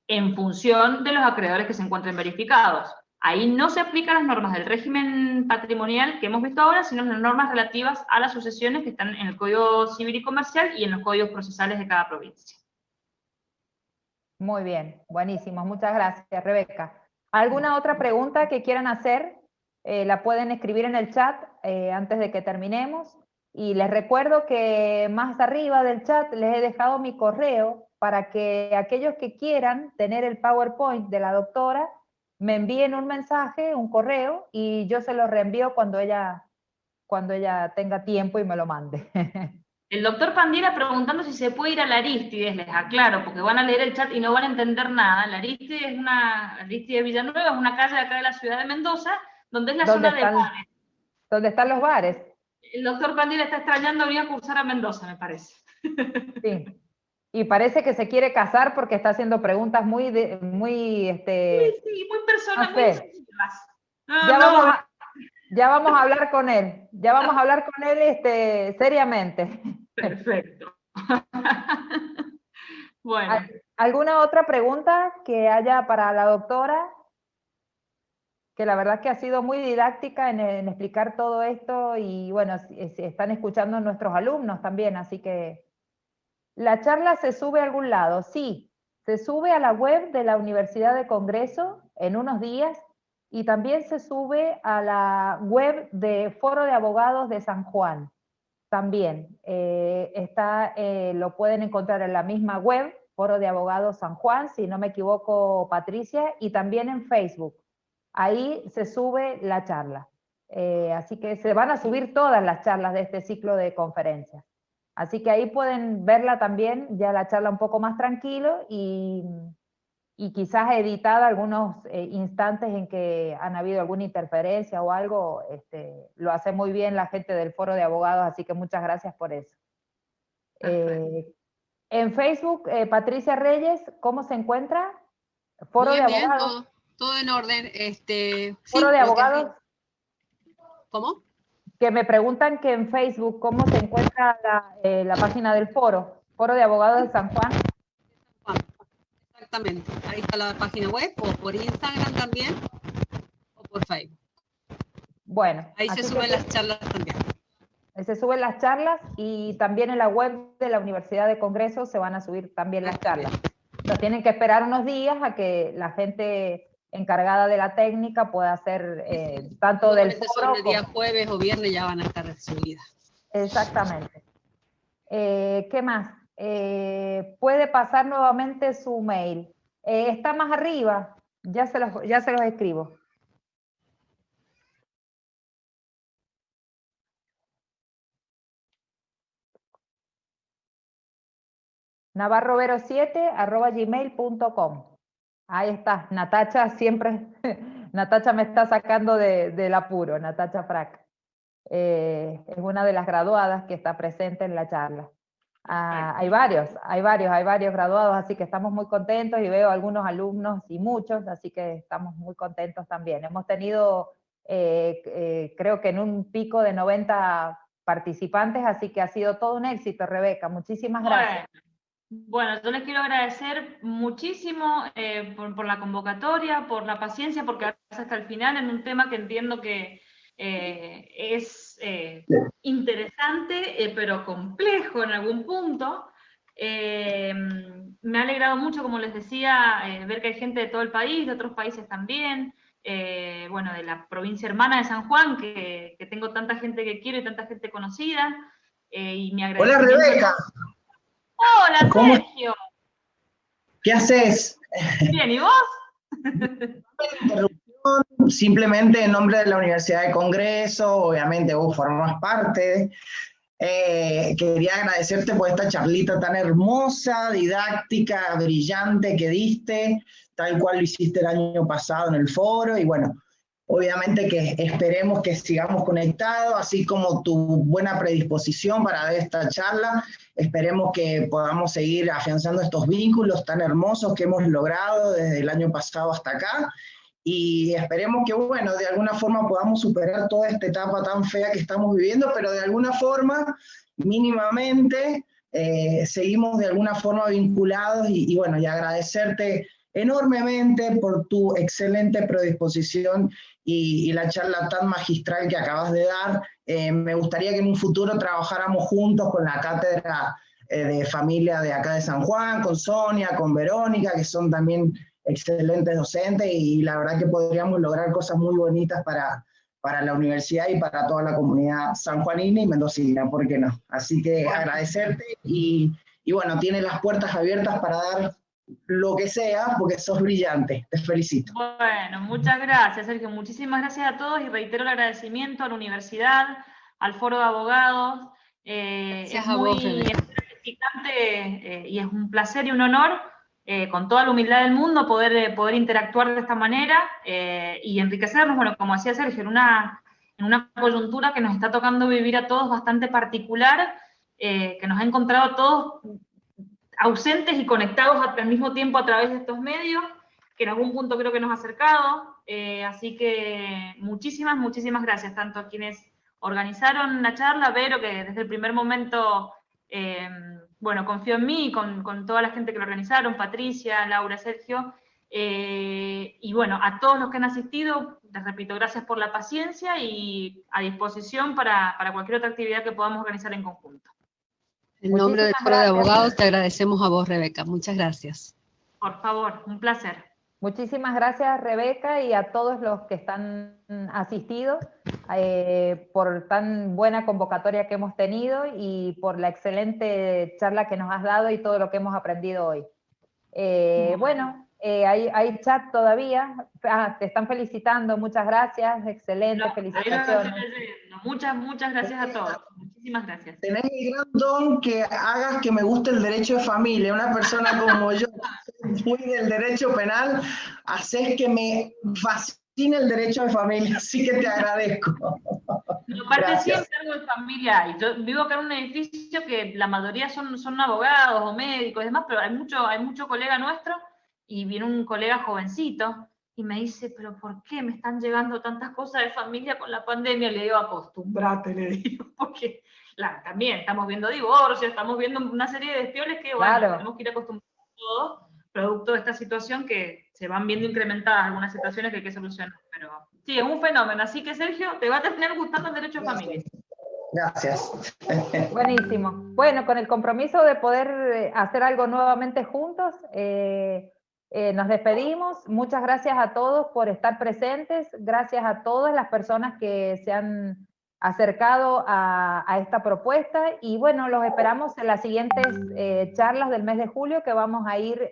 en función de los acreedores que se encuentren verificados. Ahí no se aplican las normas del régimen patrimonial que hemos visto ahora, sino las normas relativas a las sucesiones que están en el Código Civil y Comercial y en los códigos procesales de cada provincia. Muy bien, buenísimo. Muchas gracias, Rebeca. ¿Alguna otra pregunta que quieran hacer? La pueden escribir en el chat antes de que terminemos. Y les recuerdo que más arriba del chat les he dejado mi correo para que aquellos que quieran tener el PowerPoint de la doctora me envíen un mensaje, un correo, y yo se lo reenvío cuando ella tenga tiempo y me lo mande. El doctor Pandiera preguntando si se puede ir a la Arístides, les aclaro, porque van a leer el chat y no van a entender nada. La Arístides Arístides Villanueva es una calle de acá de la ciudad de Mendoza, donde es la zona de bares. ¿Dónde están los bares? El doctor Pandiera está extrañando venir a cursar a Mendoza, me parece. Sí. Y parece que se quiere casar porque está haciendo preguntas muy personas, no muy sé. sensibles. Ya vamos a hablar con él. Ya vamos a hablar con él seriamente. Perfecto. Bueno. ¿Alguna otra pregunta que haya para la doctora? Que la verdad que ha sido muy didáctica en explicar todo esto y bueno, están escuchando nuestros alumnos también, así que ¿la charla se sube a algún lado? Sí, se sube a la web de la Universidad de Congreso en unos días y también se sube a la web de Foro de Abogados de San Juan. También lo pueden encontrar en la misma web, Foro de Abogados San Juan, si no me equivoco, Patricia, y también en Facebook. Ahí se sube la charla. Así que se van a subir todas las charlas de este ciclo de conferencias. Así que ahí pueden verla también, ya la charla un poco más tranquilo y quizás editada algunos instantes en que han habido alguna interferencia o algo, lo hace muy bien la gente del Foro de Abogados, así que muchas gracias por eso. En Facebook, Patricia Reyes, ¿cómo se encuentra? Foro bien, de Abogados. Todo en orden. Foro de Abogados. ¿Cómo? Que me preguntan que en Facebook, ¿cómo se encuentra la página del foro? Foro de Abogados de San Juan. Exactamente, ahí está la página web, o por Instagram también, o por Facebook. Bueno. Ahí se suben las charlas también. Se suben las charlas y también en la web de la Universidad de Congreso se van a subir también las charlas. Entonces tienen que esperar unos días a que la gente encargada de la técnica pueda hacer tanto del foro el día jueves o viernes ya van a estar subidas. Exactamente. ¿Qué más? Puede pasar nuevamente su mail. Está más arriba, ya se los escribo. navarrovero7@gmail.com. Ahí está, Natacha siempre, Natacha me está sacando del apuro, Natacha Frac. Es una de las graduadas que está presente en la charla. Hay varios graduados, así que estamos muy contentos y veo algunos alumnos y muchos, así que estamos muy contentos también. Hemos tenido, creo que en un pico de 90 participantes, así que ha sido todo un éxito, Rebeca. Muchísimas gracias. Bueno, yo les quiero agradecer muchísimo por la convocatoria, por la paciencia, porque hasta el final en un tema que entiendo que es interesante, pero complejo en algún punto. Me ha alegrado mucho, como les decía, ver que hay gente de todo el país, de otros países también, bueno, de la provincia hermana de San Juan, que tengo tanta gente que quiero y tanta gente conocida, y mi agradecimiento. Hola, Rebeca. Hola, ¿Cómo? Sergio. ¿Qué haces? Bien, ¿y vos? Simplemente en nombre de la Universidad de Congreso, obviamente vos formás parte. Quería agradecerte por esta charlita tan hermosa, didáctica, brillante que diste, tal cual lo hiciste el año pasado en el foro, y bueno, obviamente que esperemos que sigamos conectados, así como tu buena predisposición para dar esta charla. Esperemos que podamos seguir afianzando estos vínculos tan hermosos que hemos logrado desde el año pasado hasta acá, y esperemos que, bueno, de alguna forma podamos superar toda esta etapa tan fea que estamos viviendo, pero de alguna forma, mínimamente, seguimos de alguna forma vinculados, y bueno, y agradecerte enormemente por tu excelente predisposición y la charla tan magistral que acabas de dar. Me gustaría que en un futuro trabajáramos juntos con la cátedra de familia de acá de San Juan, con Sonia, con Verónica, que son también excelentes docentes, y la verdad que podríamos lograr cosas muy bonitas para la universidad y para toda la comunidad sanjuanina y mendocina, ¿por qué no? Así que agradecerte y bueno, tienes las puertas abiertas para dar lo que sea, porque sos brillante. Te felicito. Bueno, muchas gracias, Sergio. Muchísimas gracias a todos y reitero el agradecimiento a la universidad, al Foro de Abogados. Es muy gratificante y es un placer y un honor, con toda la humildad del mundo, poder interactuar de esta manera y enriquecernos, bueno, como decía Sergio, en una coyuntura que nos está tocando vivir a todos bastante particular, que nos ha encontrado a todos ausentes y conectados al mismo tiempo a través de estos medios, que en algún punto creo que nos ha acercado, así que muchísimas gracias, tanto a quienes organizaron la charla, Vero, que desde el primer momento, bueno, confió en mí, con toda la gente que lo organizaron, Patricia, Laura, Sergio, y bueno, a todos los que han asistido, les repito, gracias por la paciencia y a disposición para cualquier otra actividad que podamos organizar en conjunto. En nombre del Foro de Abogados te agradecemos a vos, Rebeca. Muchas gracias. Por favor, un placer. Muchísimas gracias, Rebeca, y a todos los que están asistidos por tan buena convocatoria que hemos tenido y por la excelente charla que nos has dado y todo lo que hemos aprendido hoy. Bueno, hay chat todavía. Te están felicitando, muchas gracias, excelente, felicitaciones. Muchas gracias a todos. Muchísimas gracias. Tenés el gran don que hagas que me guste el derecho de familia. Una persona como yo, muy del derecho penal, haces que me fascine el derecho de familia, así que te agradezco. Aparte siempre algo de familia hay. Yo vivo acá en un edificio que la mayoría son abogados o médicos y demás, pero hay mucho colega nuestro, y viene un colega jovencito y me dice, pero ¿por qué me están llegando tantas cosas de familia con la pandemia? Le digo, acostúmbrate, le digo, porque también estamos viendo divorcios, estamos viendo una serie de despioles que, bueno, tenemos que ir acostumbrando a todos, producto de esta situación que se van viendo incrementadas algunas situaciones que hay que solucionar. Pero sí, es un fenómeno. Así que, Sergio, te va a tener gustando el derecho de familia. Gracias. Buenísimo. Bueno, con el compromiso de poder hacer algo nuevamente juntos, nos despedimos. Muchas gracias a todos por estar presentes. Gracias a todas las personas que se han acercado a esta propuesta. Y bueno, los esperamos en las siguientes charlas del mes de julio que vamos a ir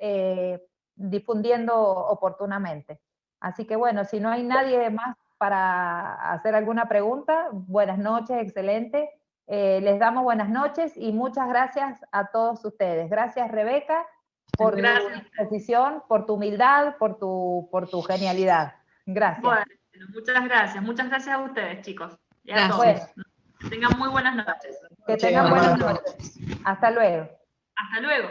difundiendo oportunamente. Así que bueno, si no hay nadie más para hacer alguna pregunta, buenas noches, excelente. Les damos buenas noches y muchas gracias a todos ustedes. Gracias, Rebeca, por tu disposición, por tu humildad, por tu genialidad. Gracias. Bueno, muchas gracias. Muchas gracias a ustedes, chicos. Y a todos. Bueno, tengan muy buenas noches. Que tengan buenas noches. Hasta luego. Hasta luego.